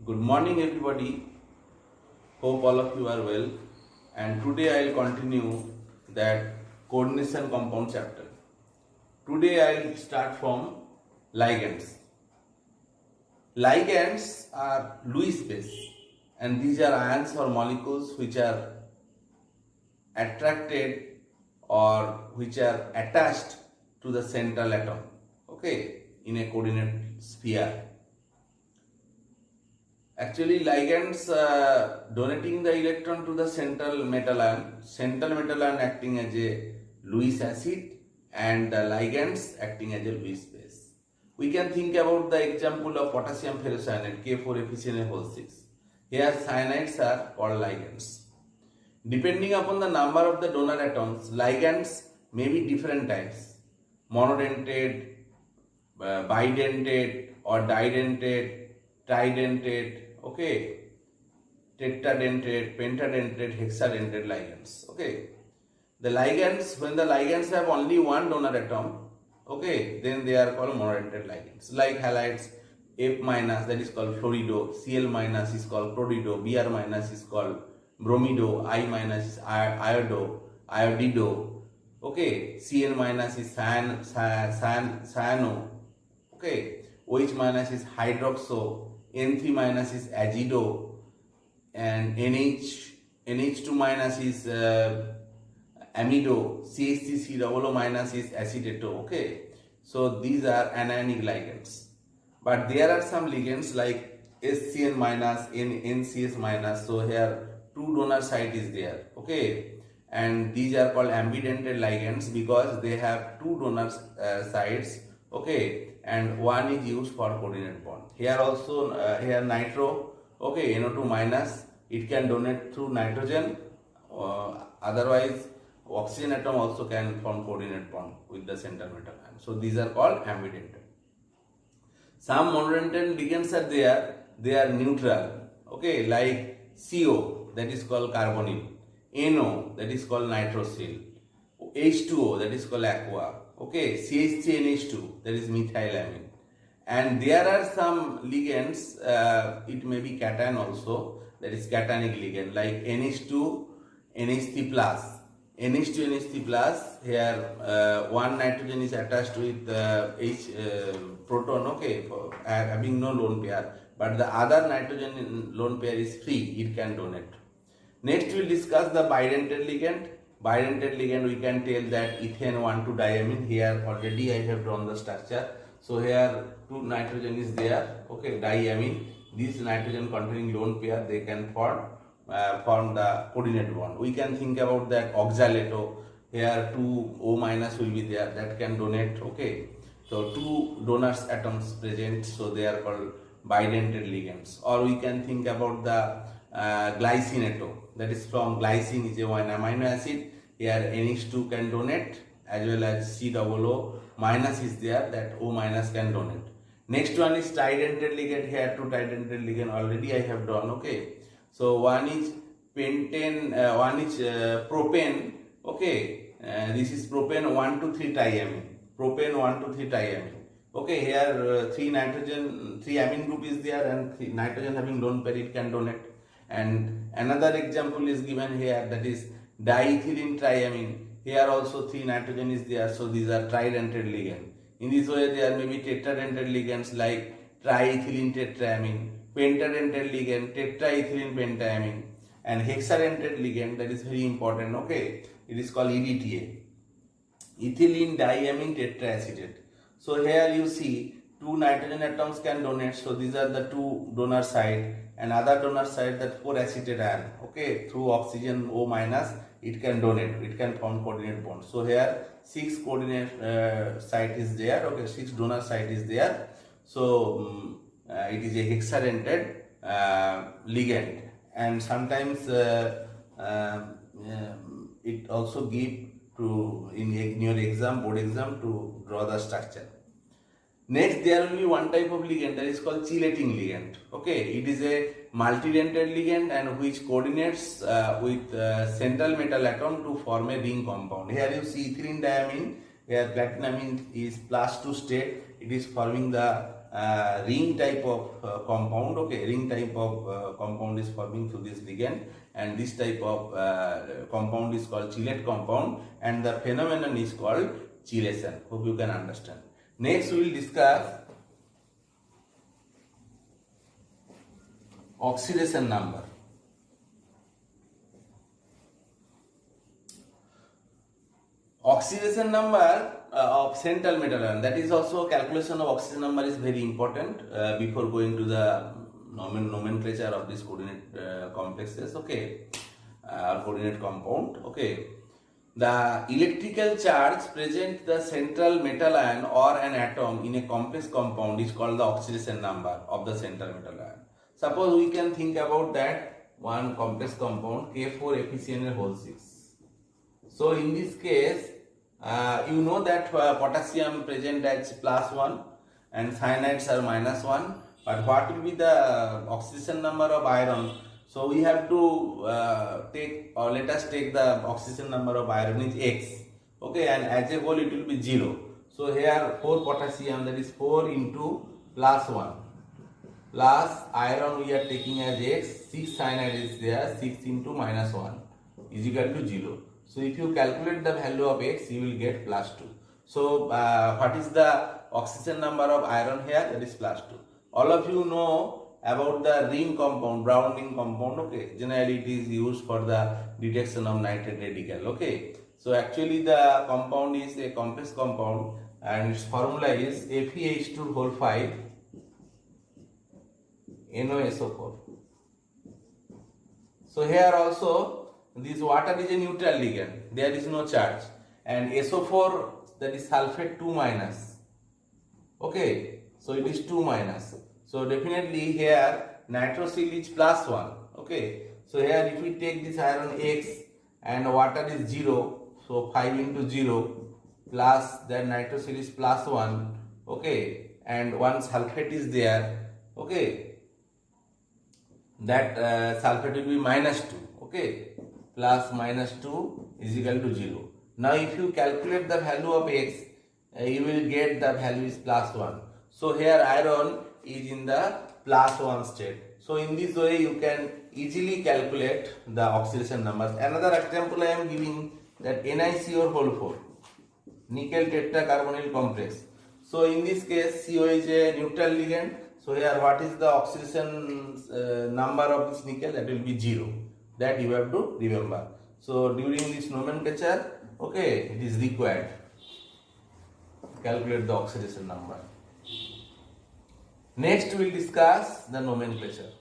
Good morning, everybody. Hope all of you are well. And today I will continue that coordination compound chapter. Today I will start from ligands. Ligands are Lewis base, and these are ions or molecules which are attracted or which are attached to the central atom, okay, in a coordinate sphere. Actually, ligands donating the electron to the central metal ion acting as a Lewis acid, and the ligands acting as a Lewis base. We can think about the example of potassium ferrocyanide K4FeCnA6. Here cyanides are called ligands. Depending upon the number of the donor atoms, ligands may be different types: monodentate, bidentate or didentate, tridentate, okay, tetradentate, pentadentate, hexadentate ligands. Okay, the ligands, when the ligands have only one donor atom, okay, then they are called monodentate ligands. Like halides, F minus, that is called fluorido, Cl minus is called chlorido, Br minus is called bromido, I minus is iodido, okay, Cn minus is cyano, okay, OH minus is hydroxo, N3 minus is azido, and NH2 minus is amido, CH3COO minus is acetato, okay. So these are anionic ligands. But there are some ligands like SCN minus, NCS minus, so here two donor site is there, okay, and these are called ambidentate ligands because they have two donor sites, okay, and one is used for coordinate bond. Here also here nitro, okay, NO2 minus, it can donate through nitrogen, otherwise oxygen atom also can form coordinate bond with the central metal ion. So these are called ambidentate. Some monodentate ligands are there, they are neutral, okay, like CO, that is called carbonyl, NO, that is called nitrosyl, H2O, that is called aqua, okay, CH3NH2, that is methylamine. And there are some ligands, it may be cation also, that is cationic ligand, like NH2 NH3 plus, NH2 NH3 plus, here one nitrogen is attached with H proton, okay, for having no lone pair, but the other nitrogen lone pair is free, it can donate. Next we will discuss the bidentate ligand. Bidentate ligand, we can tell that ethane 1,2-diamine. Here already I have drawn the structure. So here two nitrogen is there, okay, diamine. This nitrogen containing lone pair, they can form the coordinate bond. We can think about that oxalato. Here two O minus will be there, that can donate, okay. So two donors atoms present, so they are called bidentate ligands. Or we can think about the glycinato, that is from glycine is a one amino acid. Here NH2 can donate, as well as COO minus is there, that O minus can donate. Next one is tridentate ligand. Here two tridentate ligand already I have drawn, okay. So one is pentane, one is propane, okay, this is propane 1,2,3-diamine, propane 1,2,3-diamine, okay. Here three amine group is there, and three nitrogen having lone pair, it can donate. And another example is given here, that is diethylene triamine. Here also three nitrogen is there, so these are tridentate ligand. In this way there may be tetradentate ligands like triethylene tetraamine, pentadentate ligand tetraethylene pentamine, and hexadentate ligand, that is very important, okay, it is called EDTA, ethylene diamine tetraacetate. So here you see two nitrogen atoms can donate, so these are the two donor side, and other donor side, that 4-acetate ion, okay, through oxygen O minus, it can donate, it can form coordinate bond. So here 6 coordinate site is there, okay, 6 donor site is there. So it is a hexadentate ligand, and sometimes it also give to in your exam, board exam, to draw the structure. Next, there will be one type of ligand, that is called chelating ligand. Okay, it is a multidentate ligand and which coordinates with central metal atom to form a ring compound. Here you see ethylene diamine, where platinum is +2 state, it is forming the ring type of compound. Okay, ring type of compound is forming through this ligand, and this type of compound is called chelate compound, and the phenomenon is called chelation. Hope you can understand. Next we will discuss oxidation number. Oxidation number of central metal ion, that is also calculation of oxidation number is very important before going to the nomenclature of this coordinate complexes, okay, or coordinate compound. Okay, the electrical charge present the central metal ion or an atom in a complex compound is called the oxidation number of the central metal ion. Suppose we can think about that one complex compound K4FeCN whole 6. So in this case, you know that potassium present as +1 and cyanides are -1. But what will be the oxidation number of iron? So we have to take, or let us take the oxidation number of iron is X. Okay, and as a whole it will be 0. So here 4 potassium, that is 4 into +1 plus iron we are taking as X, 6 cyanide is there, 6 into -1 is equal to 0. So if you calculate the value of X, you will get +2. So what is the oxidation number of iron here? That is +2. All of you know about the ring compound, brown ring compound. Okay, generally it is used for the detection of nitrate radical. Okay, so actually the compound is a complex compound and its formula is FeH2 whole 5 NOSO4. So here also this water is a neutral ligand, there is no charge, and SO4, that is sulfate 2 minus. Okay, so it is 2 minus. So definitely here nitrosyl is +1. Okay, so here if we take this iron X and water is 0, so 5 into 0 plus then nitrosyl is +1. Okay, and one sulfate is there. Okay, that sulfate will be -2. Okay, plus -2 is equal to 0. Now if you calculate the value of X, you will get the value is +1. So here iron is in the +1 state. So in this way you can easily calculate the oxidation numbers. Another example I am giving, that NiCO whole 4, nickel tetracarbonyl complex. So in this case CO is a neutral ligand. So here what is the oxidation number of this nickel? That will be 0. That you have to remember. So during this nomenclature, okay, it is required. Calculate the oxidation number. Next we will discuss the nomenclature.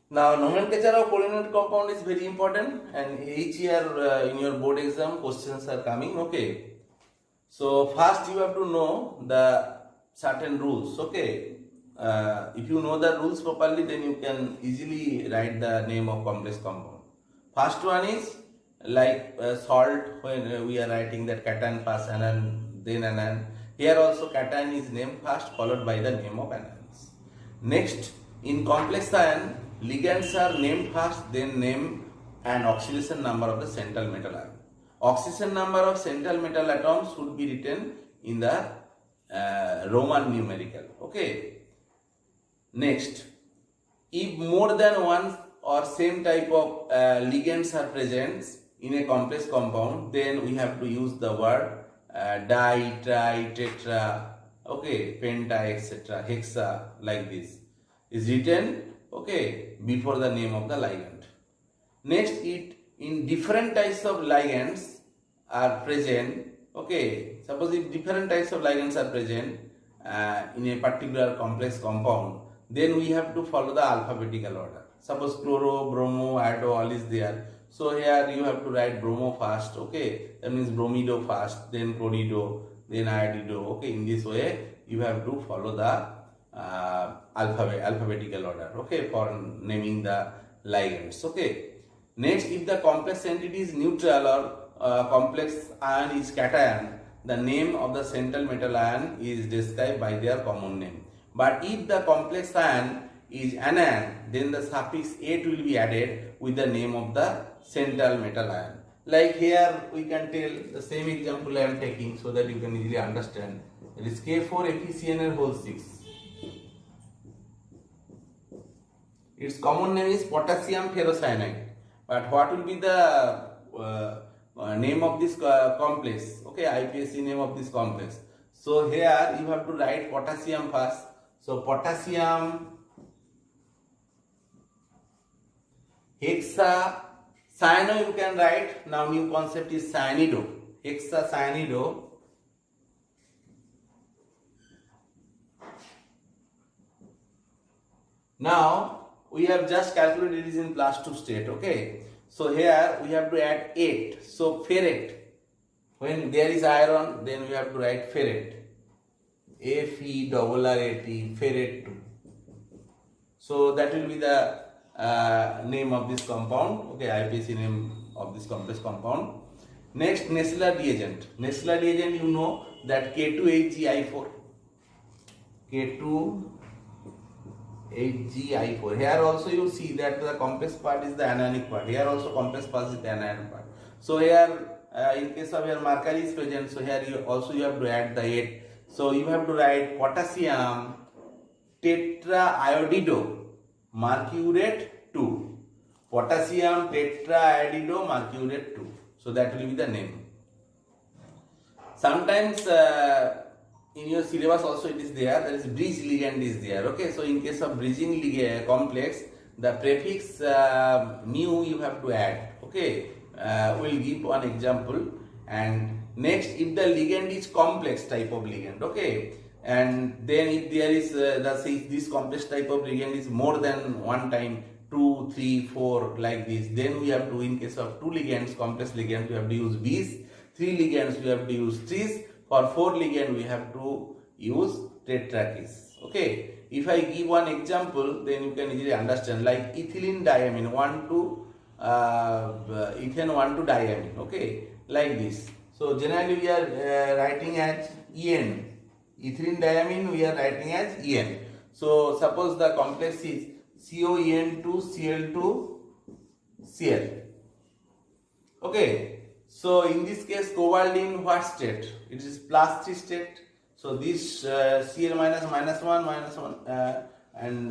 Now nomenclature of coordinate compound is very important, and each year in your board exam questions are coming. Okay, so first you have to know the certain rules. Okay, if you know the rules properly, then you can easily write the name of complex compound. First one is like salt, when we are writing that cation first, anion, then anion. Here also cation is named first, followed by the name of anions. Next, in complex ion, ligands are named first, then name and oxidation number of the central metal atom. Oxidation number of central metal atoms should be written in the Roman numerical. Okay. Next, if more than one or same type of ligands are present in a complex compound, then we have to use the word di, tri, tetra, okay, penta, etc., hexa, like this is written, okay, before the name of the ligand. Next, it in different types of ligands are present. Okay, suppose if different types of ligands are present in a particular complex compound, then we have to follow the alphabetical order. Suppose chloro, bromo, iodo, all is there. So here you have to write bromo first. Okay, that means bromido first, then chlorido, then iodido. Okay, in this way you have to follow the alphabetical order. Okay, for naming the ligands. Okay. Next, if the complex entity is neutral or complex ion is cation, the name of the central metal ion is described by their common name. But if the complex ion is anion, then the suffix "ate" will be added with the name of the central metal ion. Like here we can tell the same example I am taking so that you can easily understand. It is K4FeCnl6. Its common name is potassium ferrocyanide. But what will be the name of this complex? Okay, IPSC name of this complex. So here you have to write potassium first. So potassium hexacyano you can write. Now new concept is cyanido. Hexacyanido. Now we have just calculated it is in +2 state. Okay. So here we have to add 8. So ferret. When there is iron, then we have to write ferret. Ferret, ferret 2. So that will be the name of this compound. Okay, IPC name of this complex compound. Next, Nessler reagent. Nessler reagent, you know that K2HgI4. K2HgI4. Here also you see that the complex part is the anionic part. Here also complex part is the anion part. So here in case of your mercury is present, so here you have to add the 8. So you have to write potassium tetraiodido mercurate 2. Potassium tetraiodido mercurate 2. So that will be the name. Sometimes in your syllabus also it is there. There is bridge ligand is there. Okay, so in case of bridging ligand complex, the prefix mu you have to add. Okay, we'll give one example. And next, if the ligand is complex type of ligand, okay, and then if there is this complex type of ligand is more than one time, 2, 3, 4 like this, then we have to, in case of 2 ligands, complex ligands, we have to use bis. 3 ligands we have to use tris. For 4 ligand we have to use tetrakis. Okay, if I give one example, then you can easily understand, like ethylene diamine 1 to ethane 1 to diamine. Okay, like this. So generally we are writing as En. Ethylene diamine we are writing as En. So suppose the complex is COEN2Cl2Cl. Okay. So in this case, cobalt in what state? It is +3 state. So this Cl minus -1 and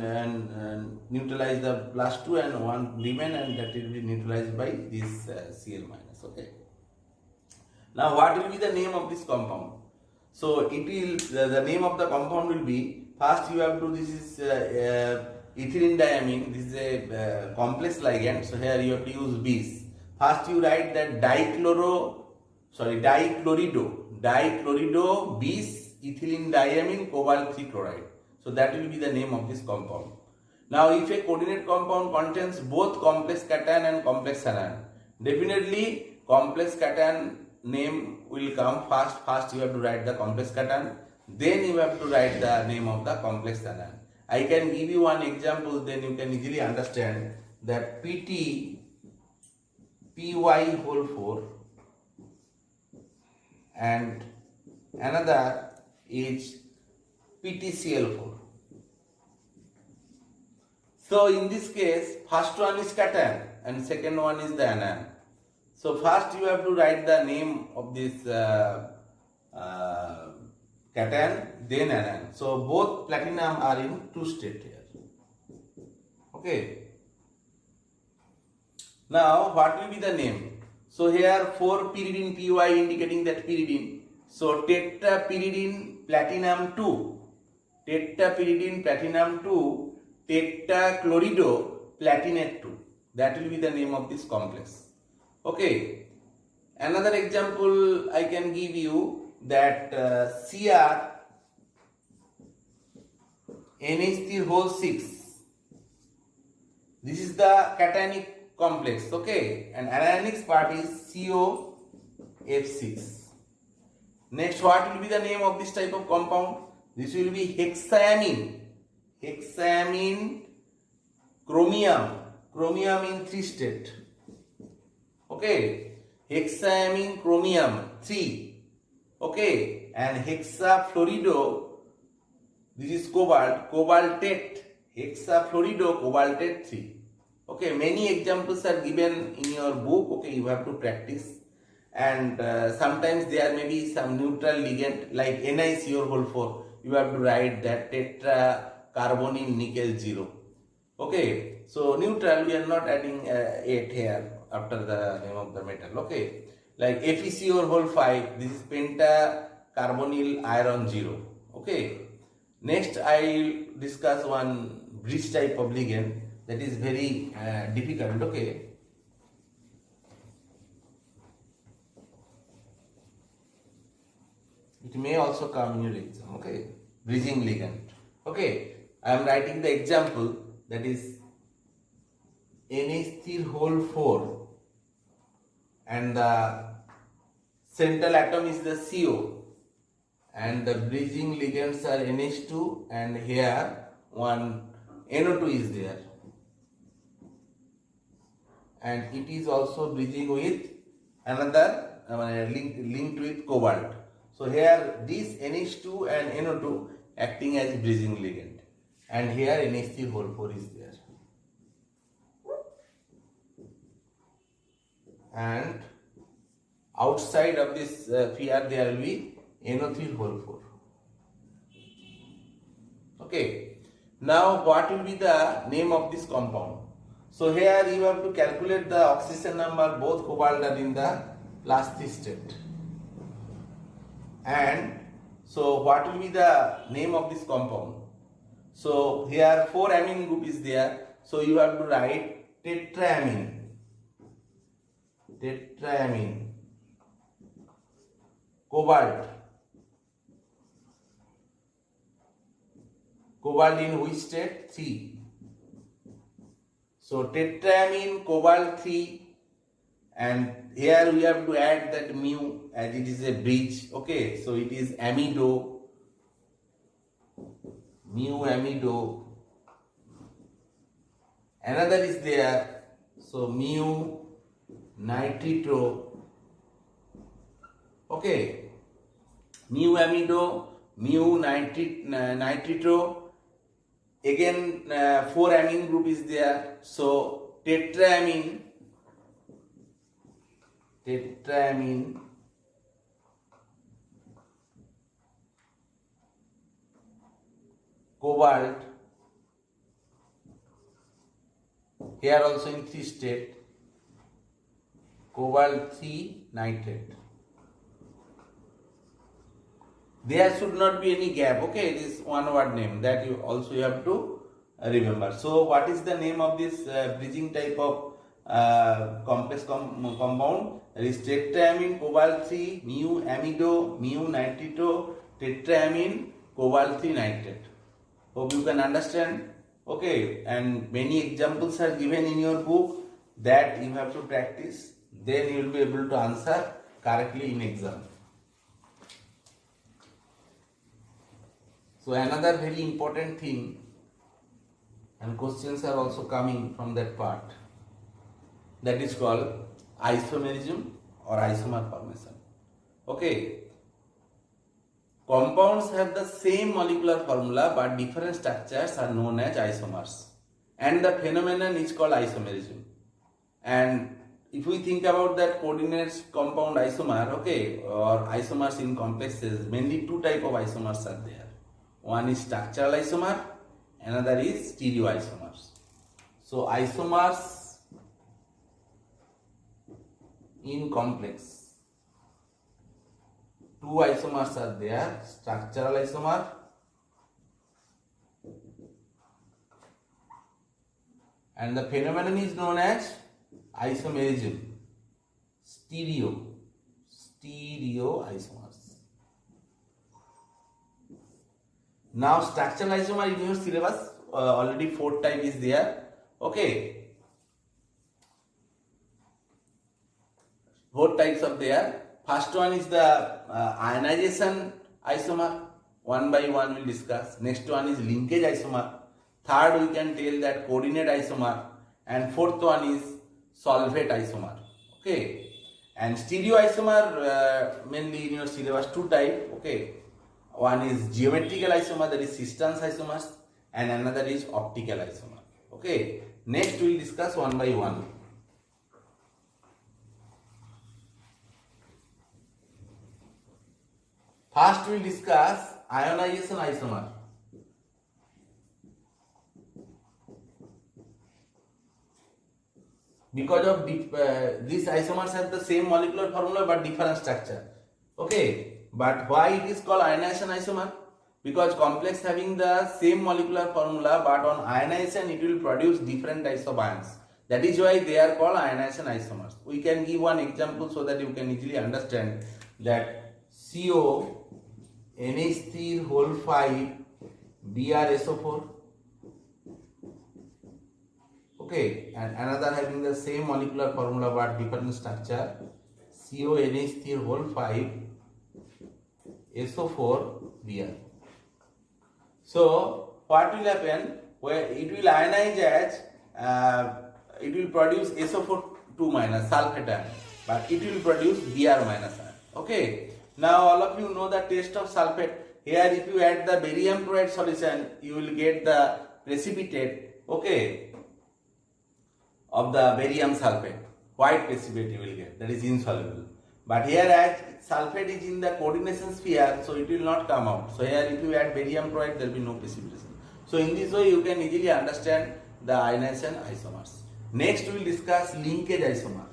neutralize the +2 and 1 remain, and that will be neutralized by this Cl minus. Okay. Now what will be the name of this compound? So it will the name of the compound will be, first you have to, this is ethylene diamine. This is a complex ligand. So here you have to use bis. First you write that dichlorido bis ethylene diamine cobalt 3 chloride. So that will be the name of this compound. Now if a coordinate compound contains both complex cation and complex anion, definitely complex cation name will come first. First you have to write the complex cation, then you have to write the name of the complex anion. I can give you one example, then you can easily understand that Py whole 4 and another is PtCl4. So in this case, first one is cation and second one is the anion. So first you have to write the name of this cation, then anion. So both platinum are in 2 state here. Okay. Now what will be the name? So here 4-pyridine Py indicating that pyridine. So tetrapyridine platinum 2. Tetrapyridine platinum 2. Tetrachlorido platinate 2. That will be the name of this complex. Okay. Another example I can give you that Cr NH3 This is the cationic complex, okay, and anionic part is COF6. Next, what will be the name of this type of compound? This will be hexaamine. Hexaamine chromium. Chromium in 3 state. Okay, hexaamine chromium 3. Okay, and hexafluorido. This is cobalt. Cobaltate hexafluoridocobaltate 3. Okay, many examples are given in your book. Okay, you have to practice. And sometimes there may be some neutral ligand like NiCO4. You have to write that tetracarbonyl nickel 0. Okay, so neutral, we are not adding 8 here after the name of the metal. Okay, like FeCO5, this is pentacarbonyl iron 0. Okay, next I will discuss one bridge type of ligand that is very difficult. Okay, it may also come in your exam. Okay, bridging ligand. Okay, I am writing the example, that is NH3 and the central atom is the CO and the bridging ligands are NH2 and here one NO2 is there and it is also bridging with another linked with cobalt. So here this NH2 and NO2 acting as bridging ligand and here NH3 is there and outside of this sphere there will be NO3 Okay, now what will be the name of this compound? So here you have to calculate the oxidation number. Both cobalt are in the +3 state. And so what will be the name of this compound? So here 4 amine group is there. So you have to write tetraamine. Cobalt in which state? 3. So tetraamine cobalt 3 and here we have to add that mu as it is a bridge. Okay, so it is amido, mu amido. Another is there, so mu nitritro. Okay, mu amido, mu nitritro. Again 4 amine group is there, so tetraamine cobalt, here also in 3 state, cobalt 3 nitrate. There should not be any gap. Okay, it is one word name that you also have to remember. So what is the name of this bridging type of complex compound? That is tetraamine cobalt 3 mu amido mu nitritro tetraamine cobalt 3 nitrate. Hope you can understand. Okay, and many examples are given in your book that you have to practice, then you will be able to answer correctly in exam. So another very important thing, and questions are also coming from that part, that is called isomerism or isomer formation. Okay, compounds have the same molecular formula but different structures are known as isomers, and the phenomenon is called isomerism. And if we think about that coordinates compound isomer, okay, or isomers in complexes, mainly 2 types of isomers are there. One is structural isomer, another is stereoisomers. So isomers in complex, 2 isomers are there, structural isomer and the phenomenon is known as isomerism. Stereoisomers. Now structural isomer in your syllabus already 4 type is there. Okay, 4 types of there. First one is the ionization isomer. One by one we will discuss. Next one is linkage isomer. Third we can tell that coordinate isomer, and fourth one is solvate isomer. Okay, and stereoisomer mainly in your syllabus 2 type. Okay, one is geometrical isomer, that is systems isomers, and another is optical isomer. Okay, next we will discuss one by one. First we will discuss ionization isomer. Because of these isomers have the same molecular formula but different structure. Okay, but why it is called ionization isomer? Because complex having the same molecular formula but on ionization it will produce different types of ions. That is why they are called ionization isomers. We can give one example so that you can easily understand that CO NH3 whole 5 BrSO4. Okay, and another having the same molecular formula but different structure, CONH3 whole 5 SO4 Br. So what will happen? Where it will ionize as it will produce SO4 2 minus sulfate ion, but it will produce Br minus ion. Okay. Now all of you know the taste of sulfate. Here if you add the barium chloride solution, you will get the precipitate. Okay, of the barium sulfate, white precipitate you will get, that is insoluble. But here as sulfate is in the coordination sphere, so it will not come out. So here if you add barium chloride, there will be no precipitation. So in this way you can easily understand the ionization isomers. Next we will discuss linkage isomer.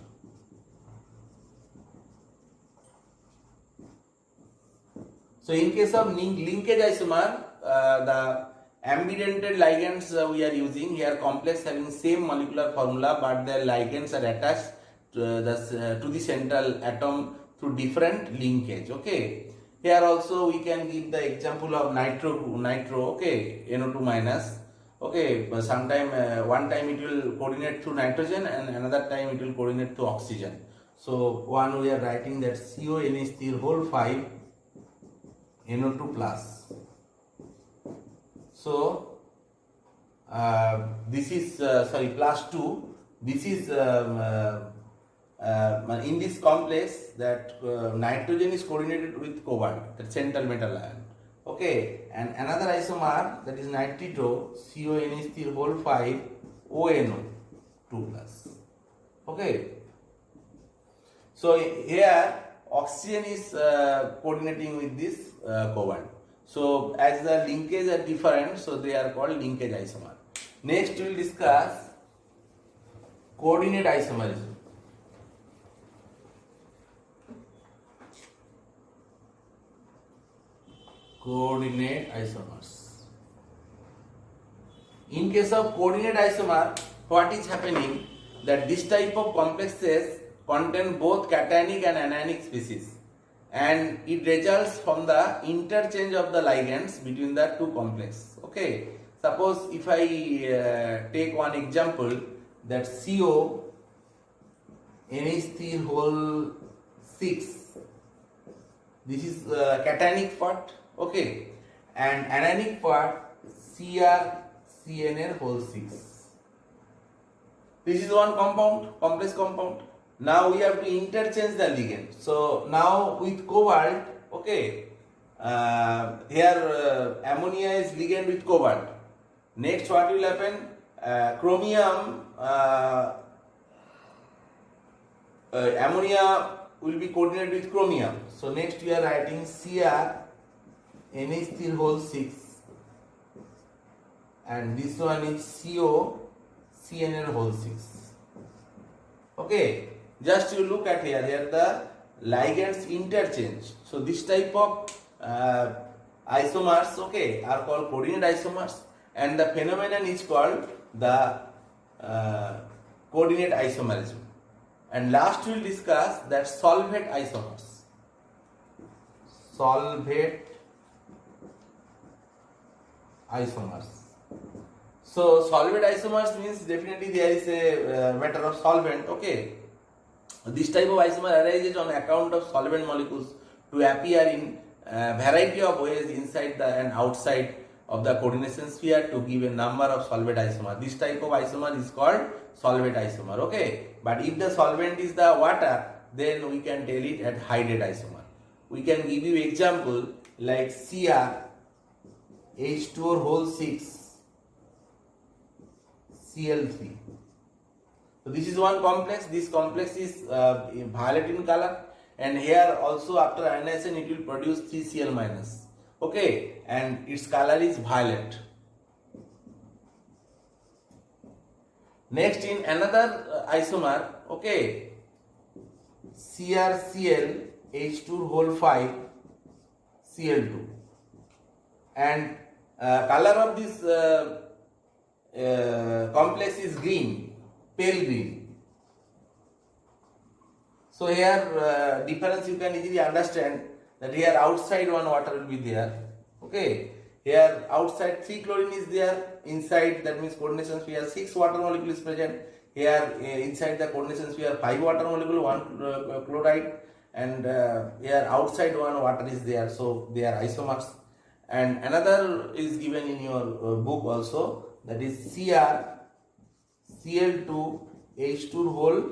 So in case of linkage isomer, the Bidented ligands we are using here, complex having same molecular formula but their ligands are attached to the central atom through different linkage. Okay, here also we can give the example of nitro. Okay, NO2 minus. Okay, but sometime one time it will coordinate through nitrogen and another time it will coordinate to oxygen. So one we are writing that CONH3 whole 5 NO2 plus. So this is plus 2. This is in this complex that nitrogen is coordinated with cobalt, the central metal ion. Okay, and another isomer, that is nitrito, CONH3 whole 5 ONO 2 plus. Okay, so here oxygen is coordinating with this cobalt. So as the linkage are different, so they are called linkage isomer. Next we will discuss coordinate isomerism. Coordinate isomers. In case of coordinate isomer, what is happening? That this type of complexes contain both cationic and anionic species, and it results from the interchange of the ligands between the two complexes. Okay, suppose if I take one example, that CO NH3 whole 6, this is cationic part. Okay, and anionic part CrCnL whole 6. This is one compound, complex compound. Now we have to interchange the ligand. So now with cobalt, okay, here ammonia is ligand with cobalt. Next what will happen? Chromium, ammonia will be coordinated with chromium. So next we are writing CrNH3 whole 6, and this one is COCnL whole 6. Okay, just you look at here the ligands interchange. So this type of isomers, okay, are called coordinate isomers, and the phenomenon is called the coordinate isomerism. And last we will discuss that solvate isomers. Solvate isomers. So solvate isomers means definitely there is a matter of solvent. Okay, this type of isomer arises on account of solvent molecules to appear in variety of ways inside and outside of the coordination sphere to give a number of solvate isomer. This type of isomer is called solvate isomer. Okay, but if the solvent is the water, then we can tell it as hydrate isomer. We can give you example like Cr H2O whole 6 Cl3. So this is one complex. This complex is violet in color, and here also after ionization it will produce 3Cl minus. Okay, and its color is violet. Next, in another isomer, okay, CrCl H2 whole 5 Cl2, and color of this complex is green, pale green. So here difference you can easily understand that here outside one water will be there. Okay, here outside 3 chlorine is there, inside that means coordination sphere 6 water molecule is present. Here inside the coordination sphere 5 water molecule, 1 chloride, and here outside one water is there, so they are isomers. And another is given in your book also, that is Cl2 H2 whole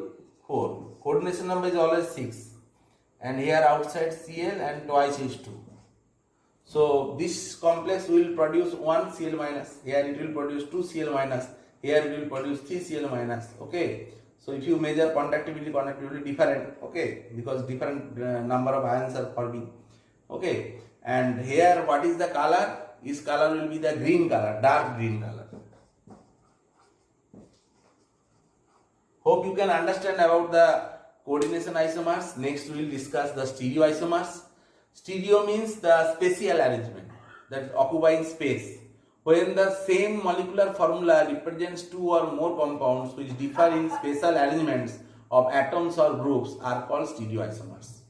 4. Coordination number is always 6, and here outside Cl and twice H2. So this complex will produce 1 Cl minus, here it will produce 2 Cl minus, here it will produce 3 Cl minus. Okay, so if you measure conductivity different, okay, because different number of ions are forming. Okay, and here what is the color? Its color will be the green color, dark green color. Hope you can understand about the coordination isomers. Next we will discuss the stereoisomers. Stereo means the spatial arrangement, that occupying space, when the same molecular formula represents 2 or more compounds which differ in spatial arrangements of atoms or groups are called stereoisomers.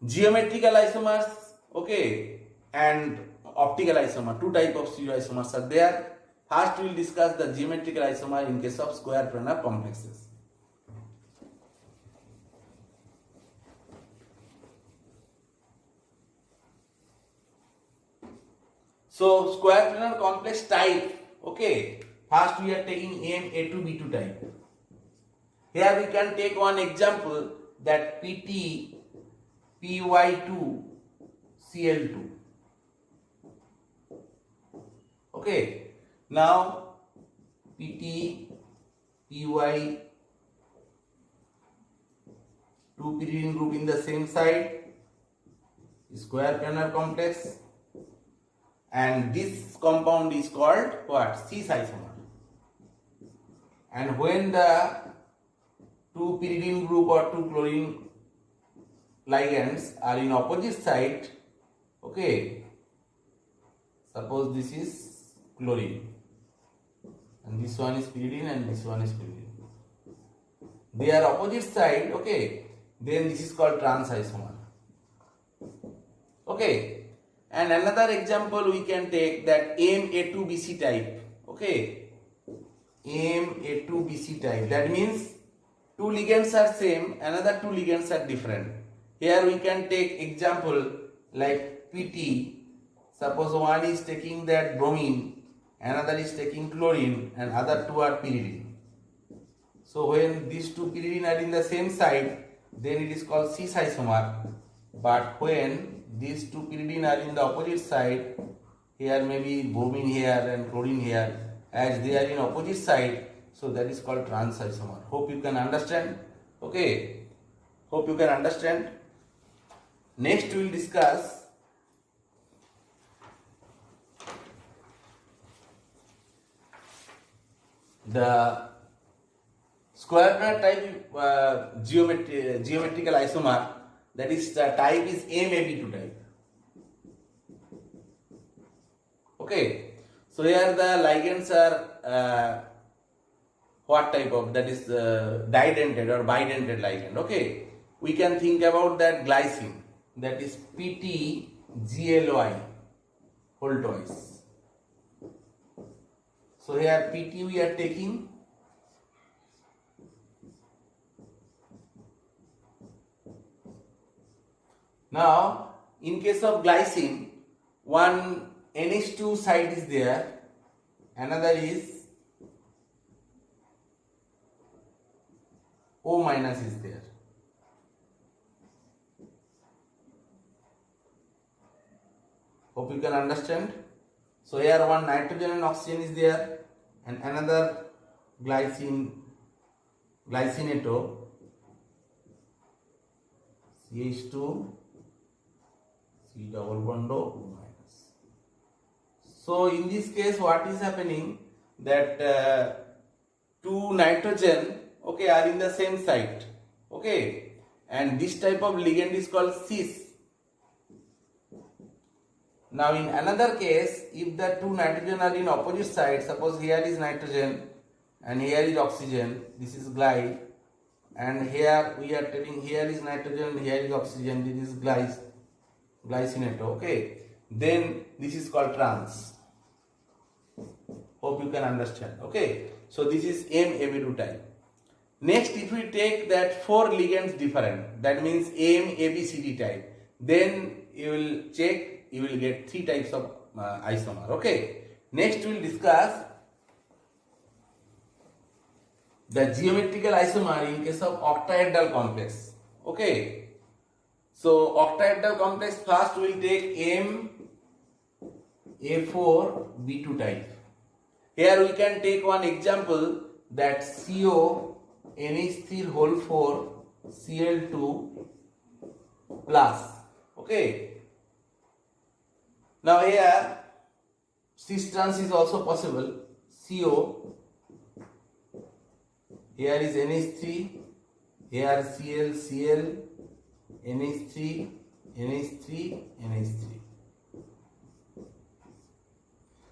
Geometrical isomers, okay, and optical isomer, 2 types of stereoisomers are there. First we will discuss the geometrical isomer in case of square planar complexes. So square planar complex type, okay, first we are taking A2B2 type. Here we can take one example, that PT PY2 Cl2. Okay, now PT PY 2 pyridine group in the same side, square planar complex, and this compound is called what? Cis isomer. And when the 2 pyridine group or 2 chlorine ligands are in opposite side, okay, suppose this is chlorine and this one is pyridine and this one is pyridine, they are opposite side, okay, then this is called trans isomer. Okay, and another example we can take, that Ma2Bc type, okay, Ma2Bc type, that means 2 ligands are same, another 2 ligands are different. Here we can take example like PT, suppose one is taking that bromine, another is taking chlorine, and other 2 are pyridine. So when these 2 pyridine are in the same side, then it is called cis isomer. But when these 2 pyridine are in the opposite side, here maybe bromine here and chlorine here, as they are in opposite side, so that is called trans isomer. Hope you can understand. Okay, hope you can understand. Next we will discuss the square planar type geometrical isomer, that is the type is MAB2 type. Okay, so here the ligands are what type of, that is Bidented or Bidented ligand. Okay, we can think about that glycine, that is PTGLY whole twice. So here PT we are taking, now in case of glycine, one NH2 side is there, another is O minus is there. Hope you can understand. So here one nitrogen and oxygen is there, and another glycineto CH2 C double bond O minus. So in this case, what is happening that two nitrogen, okay, are in the same site, okay, and this type of ligand is called cis. Now in another case, if the two nitrogen are in opposite sides, suppose here is nitrogen and here is oxygen, this is gly, and here we are telling here is nitrogen, here is oxygen, this is glycineto, okay, then this is called trans. Hope you can understand, okay. So this is MAB2 type. Next, if we take that 4 ligands different, that means ABCD type, then you will check, you will get 3 types of isomer, okay. Next we will discuss the geometrical isomer in case of octahedral complex, okay. So octahedral complex, first we will take MA4B2 type. Here we can take one example, that CO NH3 whole 4 Cl2 plus, okay. Now here cis trans is also possible. CO, here is NH3, here Cl, NH3, NH3, NH3.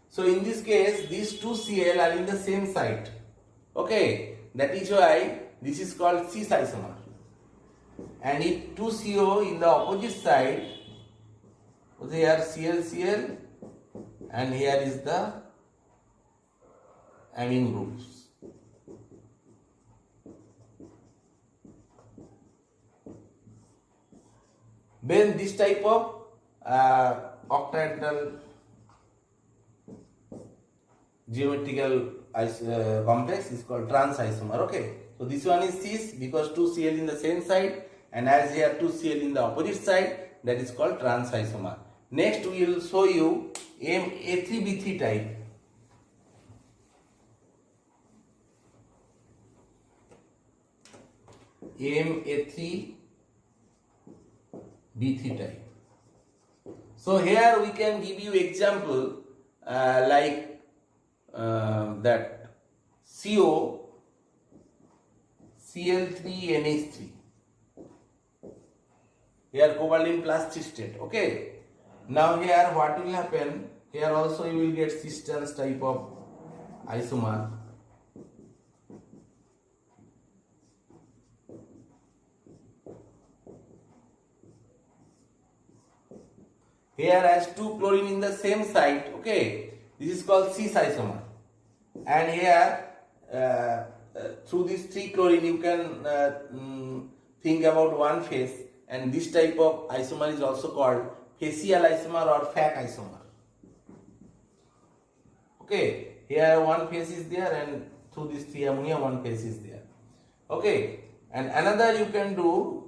So in this case, these two Cl are in the same site, okay. That is why this is called cis isomer. And if two CO in the opposite side, here Cl, and here is the amine groups. Then this type of octahedral geometrical complex is called trans isomer, okay. So this one is cis because two Cl in the same side, and as here two Cl in the opposite side, that is called trans isomer. Next we will show you MA3B3 type. MA3B3 type. So here we can give you example like that CO Cl3NH3. Here cobalt plus cistate, okay. Now here what will happen, here also you will get cis trans type of isomer. Here as two chlorine in the same site, okay, this is called cis isomer. And here through these 3 chlorine you can think about one phase, and this type of isomer is also called facial isomer or FAC isomer, okay. Here one phase is there, and through this 3 ammonia one phase is there, okay. And another you can do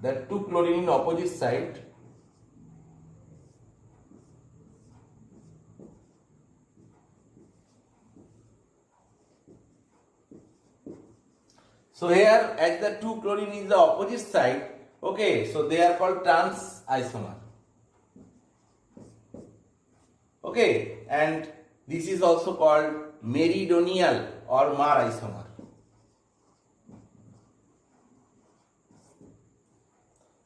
that 2 chlorine in opposite side, so here as the 2 chlorine is the opposite side, okay, so they are called trans isomer, okay. And this is also called meridional or Mar isomer.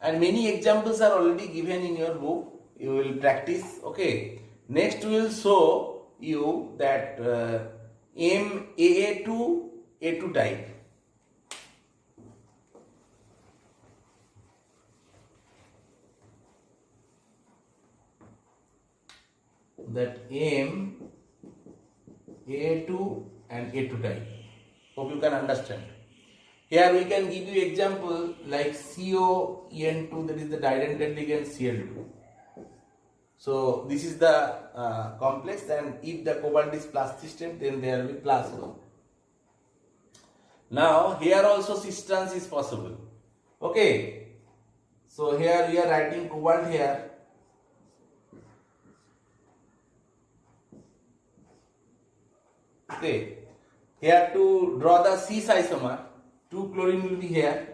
And many examples are already given in your book, you will practice, okay. Next we will show you that MAA2A2 type. That A2 and A2 type. Hope you can understand. Here we can give you example like COEN2, that is the Bidented ligand Cl2. So this is the complex, and if the cobalt is plus cistate, then there will be plus O. Now here also cis trans is possible, okay. So here we are writing cobalt here. Okay, here to draw the cis isomer, 2 chlorine will be here,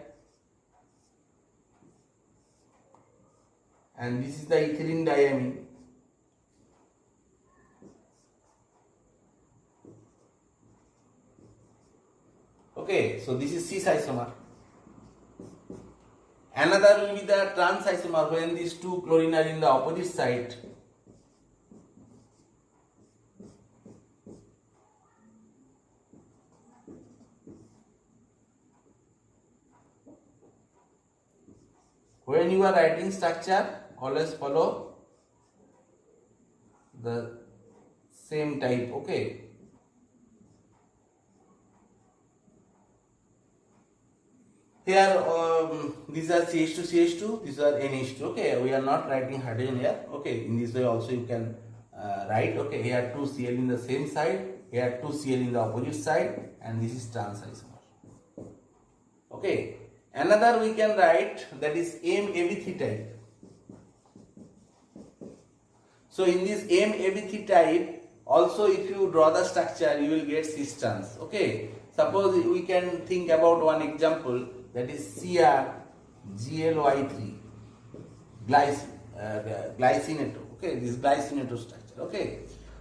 and this is the ethylene diamine. Okay, so this is cis isomer. Another will be the trans isomer when these 2 chlorine are in the opposite side. When you are writing structure, always follow the same type. Okay. Here these are CH2, CH2, these are NH2. Okay, we are not writing hydrogen here. Okay, in this way also you can write. Okay, here 2 Cl in the same side, here 2 Cl in the opposite side, and this is trans isomer. Okay, another we can write, that is MABC type. So in this MABC type, also if you draw the structure, you will get cis trans. Okay, suppose we can think about one example, that is CrGlY3 glycineto. Okay, this glycineto structure. Okay,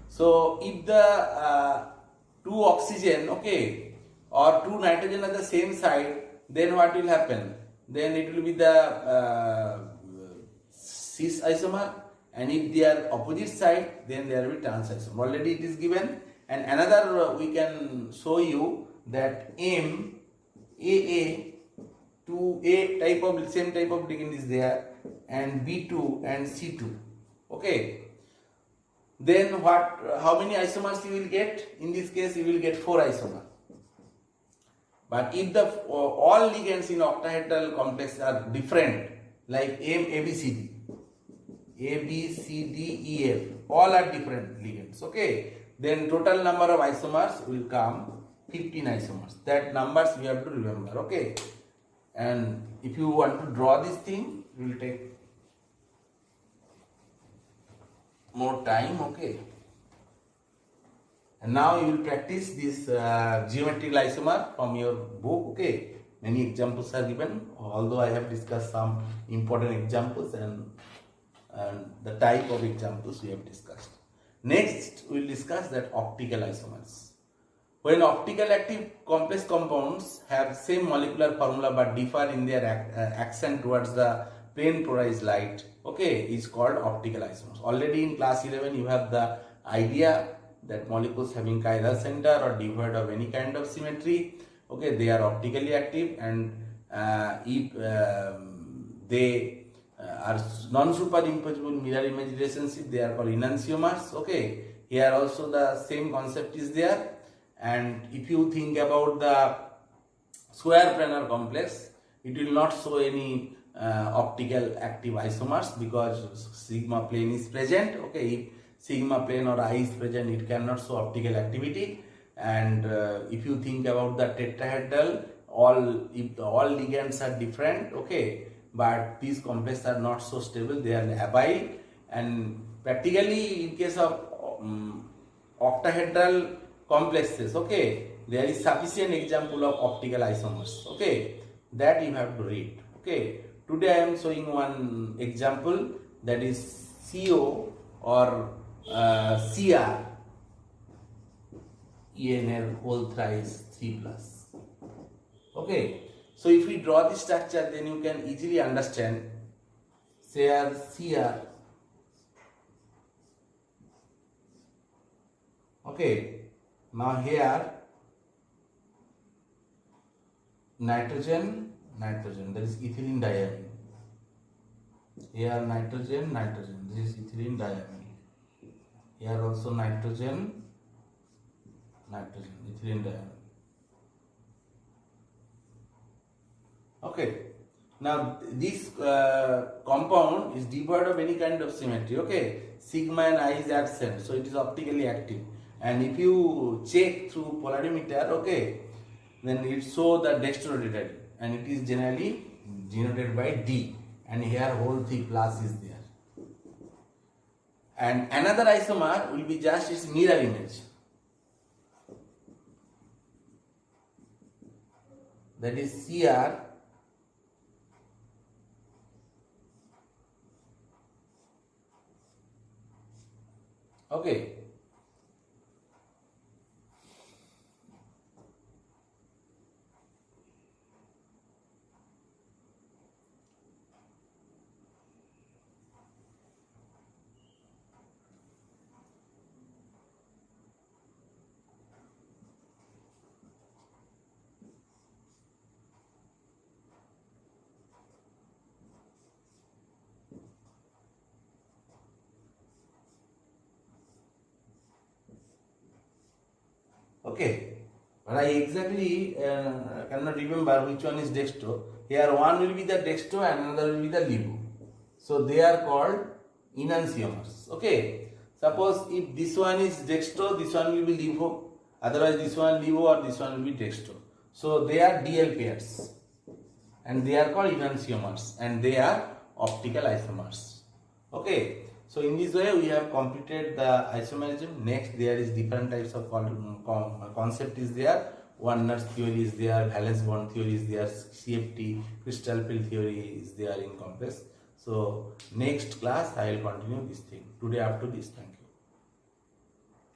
so if the 2 oxygen, okay, or 2 nitrogen are the same side, then what will happen? Then it will be the cis isomer, and if they are opposite side, then there will be trans isomer. Already it is given, and another we can show you that MAA, 2A type of same type of ligand is there, and B2 and C2. Okay, then how many isomers you will get? In this case you will get 4 isomers. But if the all ligands in octahedral complex are different, like ABCD, ABCDEF, all are different ligands. Okay, then total number of isomers will come 15 isomers. That numbers you have to remember. Okay, and if you want to draw this thing, it will take more time. Okay, and now you will practice this geometrical isomer from your book. Okay, many examples are given, although I have discussed some important examples and the type of examples we have discussed. Next we will discuss that optical isomers. When optical active complex compounds have same molecular formula but differ in their action towards the plane polarized light, okay, is called optical isomers. Already in class 11 you have the idea that molecules having chiral center or devoid of any kind of symmetry, okay, they are optically active, and if they are non-superimposable mirror image relationship, they are called enantiomers. Okay, here also the same concept is there. And if you think about the square planar complex, it will not show any optical active isomers because sigma plane is present. Okay, if sigma plane or I is present, it cannot show optical activity. And if you think about the tetrahedral, if all ligands are different, okay, but these complexes are not so stable, they are labile, and practically in case of octahedral complexes, okay, there is sufficient example of optical isomers, okay, that you have to read. Okay, today I am showing one example, that is CO or CR ENL whole thrice 3 plus. Okay, so if we draw this structure, then you can easily understand. Say CR. Okay, now here nitrogen, that is ethylene diamine. Here nitrogen, this is ethylene diamine. Here also nitrogen, ethylene diamine. Okay, now this compound is devoid of any kind of symmetry. Okay, sigma and I is absent, so it is optically active. And if you check through polarimeter, okay, then it shows the dextrorotatory, and it is generally denoted by D, and here whole 3 plus is there. And another isomer will be just its mirror image. that is Cr. Okay. Okay, but I exactly cannot remember which one is dextro. Here one will be the dextro and another will be the levo. So they are called enantiomers. Okay, suppose if this one is dextro, this one will be levo. Otherwise this one levo or this one will be dextro. So they are DL pairs and they are called enantiomers and they are optical isomers. Okay. So in this way we have completed the isomerism. Next there is different types of concept is there. Oneness theory is there, valence bond theory is there, CFT, crystal field theory is there in complex. So next class I will continue this thing. Today up to this. Thank you.